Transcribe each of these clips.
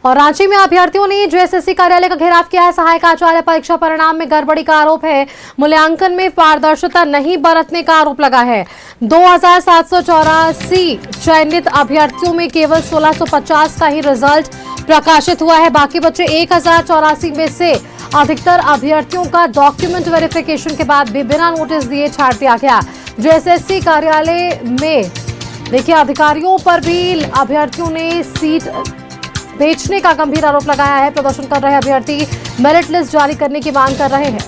और रांची में अभ्यर्थियों ने जेएसएससी कार्यालय का घेराव किया है। सहायक आचार्य परीक्षा परिणाम में गड़बड़ी का आरोप है। मूल्यांकन में पारदर्शिता नहीं बरतने का आरोप लगा है। 2784 चयनित अभ्यर्थियों में केवल 1650 का ही रिजल्ट प्रकाशित हुआ है। बाकी बचे 1084 में से अधिकतर अभ्यर्थियों का डॉक्यूमेंट वेरिफिकेशन के बाद भी बिना नोटिस दिए छांट दिया गया। जेएसएससी कार्यालय में देखिए अधिकारियों पर भी अभ्यर्थियों ने सीट बेचने का गंभीर आरोप लगाया है। प्रदर्शन कर रहे अभ्यर्थी मेरिट लिस्ट जारी करने की मांग कर रहे हैं।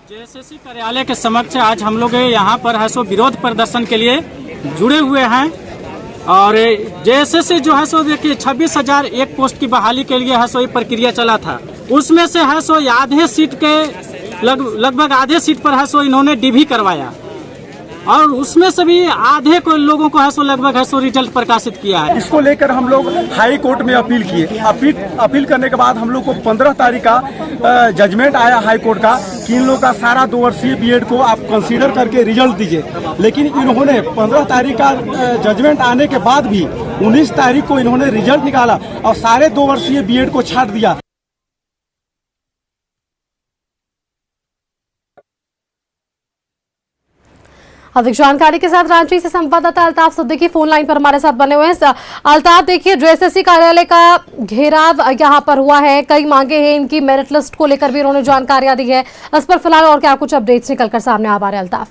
जेएसएससी कार्यालय के समक्ष आज हम लोग यहाँ पर है सो विरोध प्रदर्शन के लिए जुड़े हुए हैं। और जेएसएससी जो है सो देखिए 26,001 पोस्ट की बहाली के लिए है सो ये प्रक्रिया चला था। उसमें से है सो आधे सीट के लगभग आधे सीट पर है सो इन्होंने डीवी करवाया और उसमें से भी आधे को लोगों को है सो लगभग है सो रिजल्ट प्रकाशित किया है। इसको लेकर हम लोग हाई कोर्ट में अपील किए। अपील करने के बाद हम लोग को 15 तारीख का जजमेंट आया हाई कोर्ट का कि इन लोग का सारा 2 वर्षीय बीएड को आप कंसीडर करके रिजल्ट दीजिए। लेकिन इन्होंने 15 तारीख का जजमेंट आने के बाद भी 19 तारीख को इन्होंने रिजल्ट निकाला और सारे 2 वर्षीय बीएड को छांट दिया। अधिक जानकारी के साथ रांची से संवाददाता अल्ताफ सिद्दीकी फोन लाइन पर हमारे साथ बने हुए हैं। अल्ताफ, देखिए जेएसएससी कार्यालय का घेराव यहाँ पर हुआ है, कई मांगे हैं इनकी, मेरिट लिस्ट को लेकर भी उन्होंने जानकारियां दी है। इस पर फिलहाल और क्या कुछ अपडेट्स निकलकर सामने आ पा रहे हैं अल्ताफ?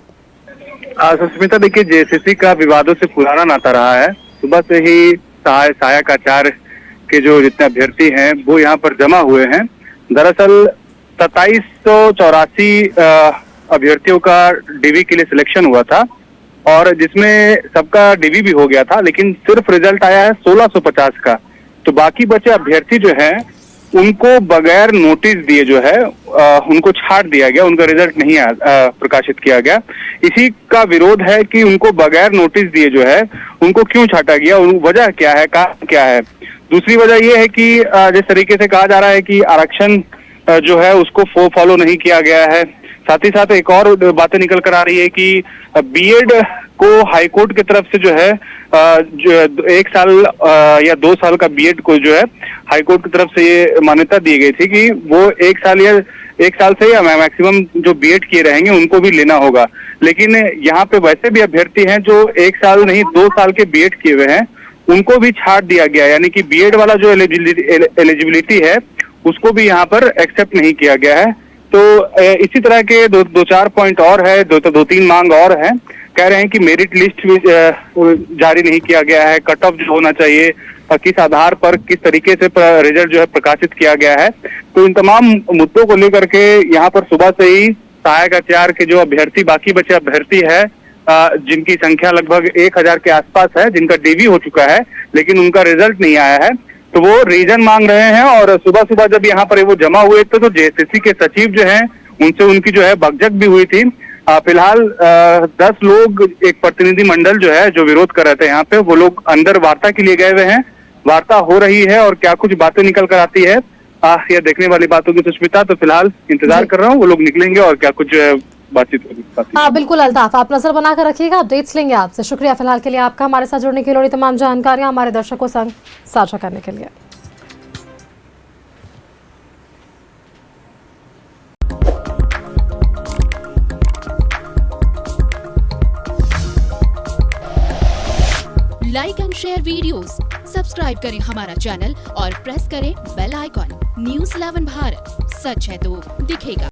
सुष्मिता, देखिए जेएसएससी का विवादों से पुराना नाता रहा है। सुबह से ही सहायक आचार्य के जो जितने अभ्यर्थी हैं वो यहाँ पर जमा हुए हैं। दरअसल 2784 अभ्यर्थियों का डीवी के लिए सिलेक्शन हुआ था और जिसमें सबका डीवी भी हो गया था, लेकिन सिर्फ रिजल्ट आया है 1650 का। तो बाकी बचे अभ्यर्थी जो हैं उनको बगैर नोटिस दिए जो है उनको छांट दिया गया, उनका रिजल्ट नहीं प्रकाशित किया गया। इसी का विरोध है कि उनको बगैर नोटिस दिए जो है उनको क्यों छांटा गया, वजह क्या है, कारण क्या है। दूसरी वजह यह है कि जिस तरीके से कहा जा रहा है कि आरक्षण जो है उसको फॉलो नहीं किया गया है। साथ ही साथ एक और बातें निकल कर आ रही है कि बीएड को हाईकोर्ट की तरफ से जो है जो 1 साल या 2 साल का बीएड को जो है हाईकोर्ट की तरफ से ये मान्यता दी गई थी कि वो 1 साल से या मैक्सिमम जो बीएड किए रहेंगे उनको भी लेना होगा। लेकिन यहाँ पे वैसे भी अभ्यर्थी हैं जो 1 साल नहीं 2 साल के बीएड किए हुए हैं, उनको भी छांट दिया गया। यानी कि बीएड वाला जो एलिजिबिलिटी है उसको भी यहाँ पर एक्सेप्ट नहीं किया गया है। तो इसी तरह के दो चार पॉइंट और है, 2-3 मांग और हैं। कह रहे हैं कि मेरिट लिस्ट भी जारी नहीं किया गया है, कट ऑफ जो होना चाहिए, किस आधार पर किस तरीके से रिजल्ट जो है प्रकाशित किया गया है। तो इन तमाम मुद्दों को लेकर के यहाँ पर सुबह से ही सहायक आचार्य के जो अभ्यर्थी बाकी बचे अभ्यर्थी है जिनकी संख्या लगभग 1000 के आसपास है, जिनका डीवी हो चुका है लेकिन उनका रिजल्ट नहीं आया है, तो वो रीजन मांग रहे हैं। और सुबह सुबह जब यहाँ पर वो जमा हुए थे तो जेएसएससी के सचिव जो हैं उनसे उनकी जो है बकझक भी हुई थी। फिलहाल 10 लोग, एक प्रतिनिधि मंडल जो है जो विरोध कर रहे थे यहाँ पे, वो लोग अंदर वार्ता के लिए गए हुए हैं। वार्ता हो रही है और क्या कुछ बातें निकल कर आती है यह देखने वाली बातों की सुष्मिता। तो फिलहाल इंतजार कर रहा हूँ वो लोग निकलेंगे और क्या कुछ बातचीत होगी। हाँ बिल्कुल अल्ताफ, आप नजर बनाकर रखिएगा, अपडेट्स लेंगे आपसे। शुक्रिया फिलहाल के लिए आपका हमारे साथ जुड़ने के लिए, तमाम जानकारियां हमारे दर्शकों संग साझा करने के लिए। Like and share videos, subscribe करें हमारा चैनल और प्रेस करें बेल आइकॉन। न्यूज़ 11 भारत, सच है तो दिखेगा।